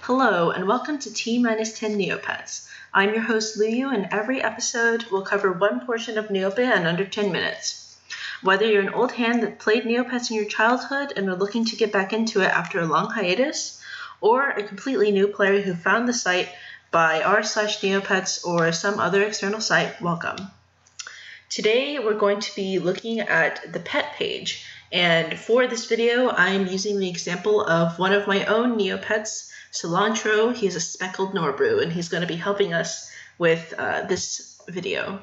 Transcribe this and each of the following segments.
Hello, and welcome to T-10 Neopets. I'm your host, Luyou, and every episode will cover one portion of Neopet in under 10 minutes. Whether you're an old hand that played Neopets in your childhood and are looking to get back into it after a long hiatus, or a completely new player who found the site by r/Neopets or some other external site, welcome. Today we're going to be looking at the pet page, and for this video I'm using the example of one of my own Neopets, Cilantro. He's a speckled Norbrew, and he's going to be helping us with this video.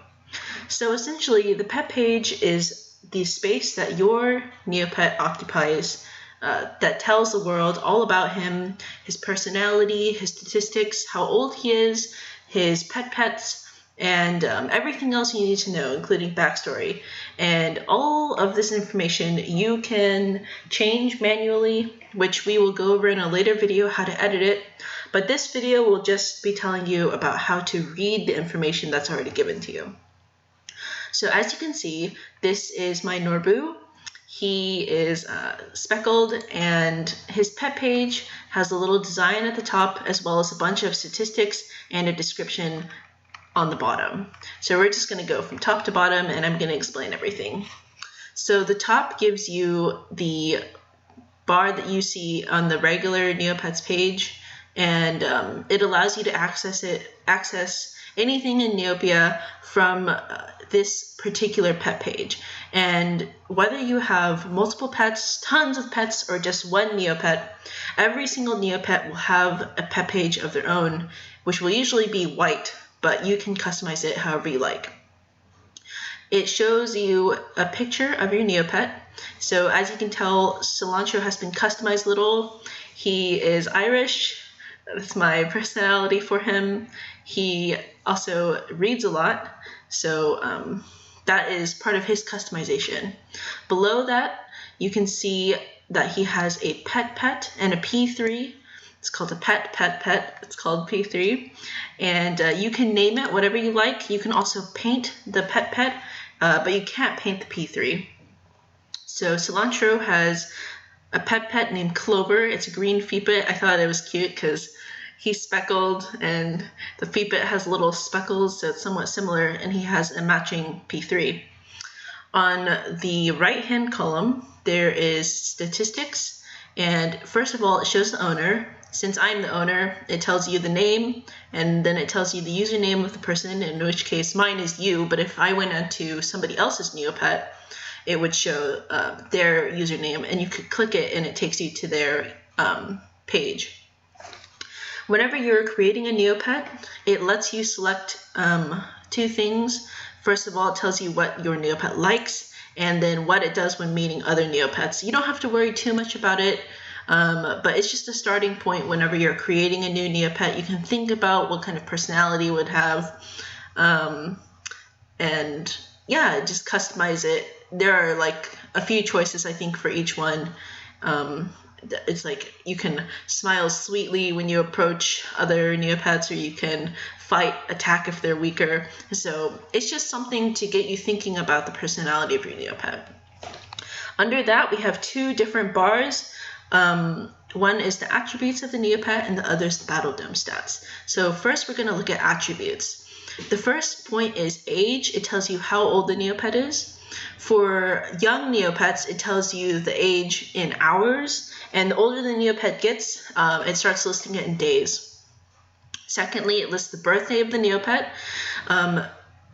So essentially, the pet page is the space that your Neopet occupies that tells the world all about him, his personality, his statistics, how old he is, his pets, and everything else you need to know, including backstory. And all of this information you can change manually, which we will go over in a later video how to edit it. But this video will just be telling you about how to read the information that's already given to you. So as you can see, this is my Norbrew. He is speckled, and his pet page has a little design at the top as well as a bunch of statistics and a description on the bottom. So we're just going to go from top to bottom, and I'm going to explain everything. So the top gives you the bar that you see on the regular Neopets page, and it allows you to access anything in Neopia from this particular pet page. And whether you have multiple pets, tons of pets, or just one Neopet, every single Neopet will have a pet page of their own, which will usually be white, but you can customize it however you like. It shows you a picture of your Neopet. So as you can tell, Cilantro has been customized a little. He is Irish. That's my personality for him. He also reads a lot, so that is part of his customization. Below that, you can see that he has a pet and a P3. It's called a pet. It's called P3. And you can name it whatever you like. You can also paint the pet, but you can't paint the P3. So Cilantro has a pet named Clover. It's a green feepet. I thought it was cute because he's speckled, and the feepet has little speckles, so it's somewhat similar, and he has a matching P3. On the right-hand column, there is statistics, and first of all, it shows the owner. Since I'm the owner, it tells you the name, and then it tells you the username of the person, in which case mine is you, but if I went into somebody else's Neopet, it would show their username, and you could click it and it takes you to their page. Whenever you're creating a Neopet, it lets you select two things. First of all, it tells you what your Neopet likes, and then what it does when meeting other Neopets. You don't have to worry too much about it, but it's just a starting point. Whenever you're creating a new Neopet, you can think about what kind of personality it would have, and yeah, just customize it. There are like a few choices, I think, for each one. It's like you can smile sweetly when you approach other Neopets, or you can attack if they're weaker. So it's just something to get you thinking about the personality of your Neopet. Under that, we have two different bars. One is the attributes of the Neopet, and the other is the battle dome stats. So first we're going to look at attributes. The first point is age. It tells you how old the Neopet is. For young Neopets, it tells you the age in hours, and the older the Neopet gets, it starts listing it in days. Secondly, it lists the birthday of the Neopet.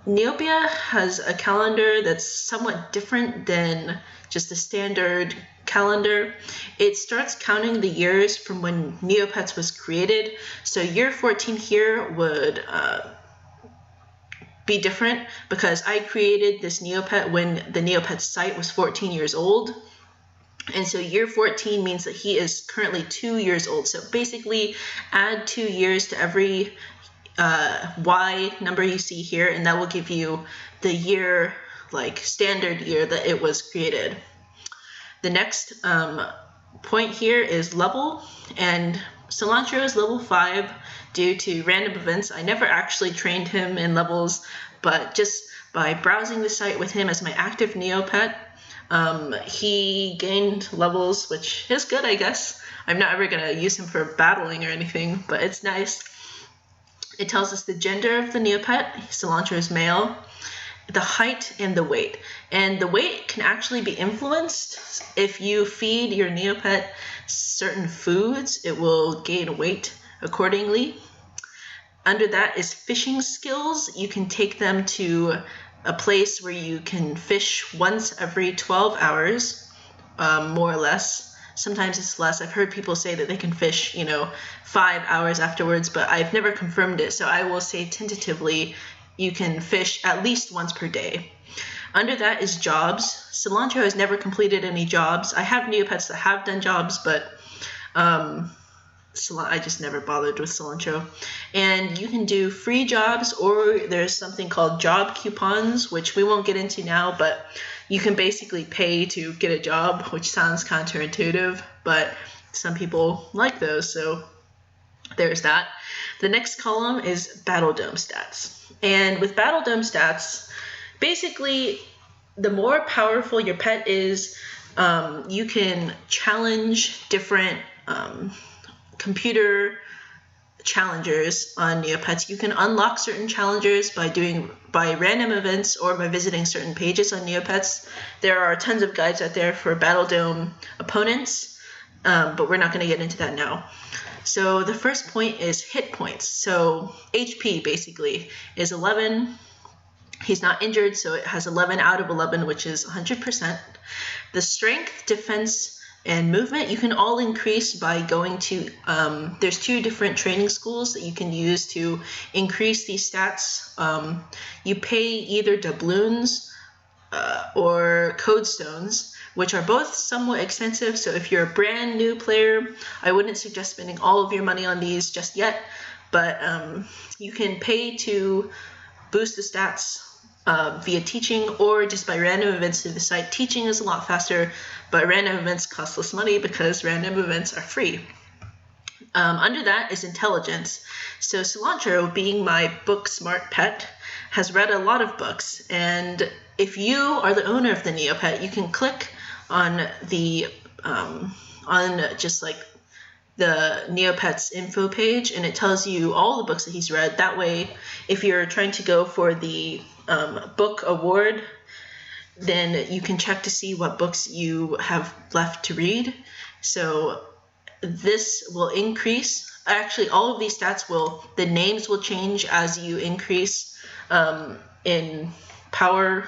Neopia has a calendar that's somewhat different than just a standard calendar. It starts counting the years from when Neopets was created. So year 14 here would be different because I created this Neopet when the Neopet site was 14 years old. And so year 14 means that he is currently 2 years old. So basically add 2 years to every Y number you see here, and that will give you the year, like standard year that it was created. The next point here is level, and Cilantro is level 5 due to random events. I never actually trained him in levels, but just by browsing the site with him as my active Neopet, He gained levels, which is good, I guess. I'm not ever going to use him for battling or anything, but it's nice. It tells us the gender of the Neopet. Cilantro is male. The height and the weight. And the weight can actually be influenced. If you feed your Neopet certain foods, it will gain weight accordingly. Under that is fishing skills. You can take them to a place where you can fish once every 12 hours, more or less. Sometimes it's less. I've heard people say that they can fish, 5 hours afterwards, but I've never confirmed it. So I will say tentatively, you can fish at least once per day. Under that is jobs. Cilantro has never completed any jobs. I have Neopets that have done jobs, but I just never bothered with Cilantro. And you can do free jobs, or there's something called job coupons, which we won't get into now, but you can basically pay to get a job, which sounds counterintuitive, but some people like those, so there's that. The next column is Battle Dome stats. And with Battle Dome stats, basically, the more powerful your pet is, you can challenge different computer challengers on Neopets. You can unlock certain challengers by random events or by visiting certain pages on Neopets. There are tons of guides out there for Battle Dome opponents, but we're not going to get into that now. So the first point is hit points. So HP basically is 11. He's not injured, so it has 11 out of 11, which is 100%. The strength, defense, and movement you can all increase by going to, there's 2 different training schools that you can use to increase these stats. You pay either doubloons or code stones, which are both somewhat expensive. So if you're a brand new player, I wouldn't suggest spending all of your money on these just yet, but you can pay to boost the stats via teaching or just by random events through the site. Teaching is a lot faster, but random events cost less money because random events are free. Under that is intelligence. So Cilantro, being my book smart pet, has read a lot of books, and if you are the owner of the Neopet, you can click on the on just like the Neopets info page, and it tells you all the books that he's read. That way, if you're trying to go for the book award, then you can check to see what books you have left to read. So this will increase. Actually, all of these stats the names will change as you increase in power,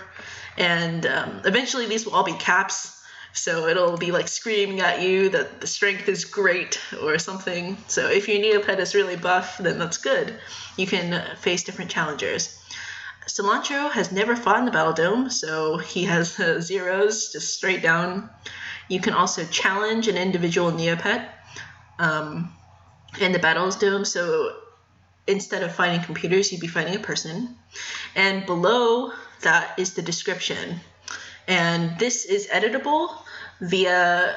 and eventually these will all be caps. So it'll be like screaming at you that the strength is great or something. So if your Neopet is really buff, then that's good. You can face different challengers. Cilantro has never fought in the Battle Dome, so he has zeros, just straight down. You can also challenge an individual Neopet in the Battles Dome, so instead of fighting computers, you'd be fighting a person. And below that is the description. And this is editable via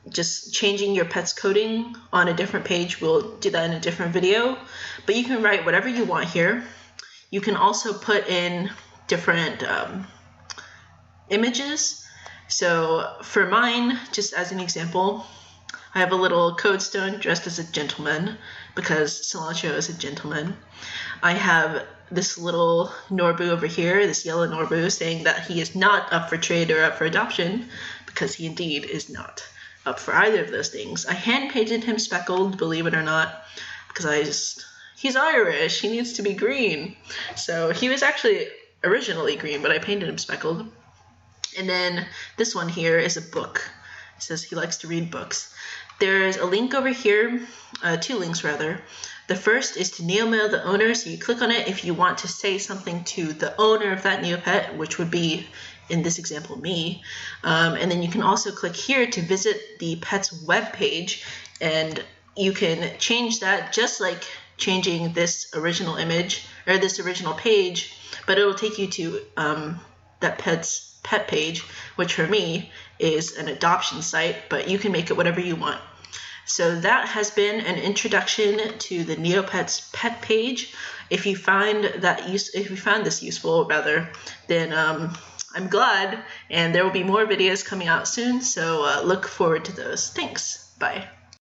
just changing your pet's coding on a different page. We'll do that in a different video. But you can write whatever you want here. You can also put in different images. So for mine, just as an example, I have a little code stone dressed as a gentleman because Cilantro is a gentleman. I have this little Norbu over here, this yellow Norbu, saying that he is not up for trade or up for adoption, because he indeed is not up for either of those things. I hand-painted him speckled, believe it or not, because he's Irish, he needs to be green. So he was actually originally green, but I painted him speckled. And then this one here is a book. It says he likes to read books. There's a link over here, 2 links rather. The first is to Neomail the owner, so you click on it if you want to say something to the owner of that Neopet, which would be, in this example, me. And then you can also click here to visit the pet's web page, and you can change that just like changing this original image, or this original page, but it'll take you to that pet's pet page, which for me is an adoption site, but you can make it whatever you want. So that has been an introduction to the Neopets pet page. If you find this useful, then I'm glad, and there will be more videos coming out soon, so look forward to those. Thanks. Bye.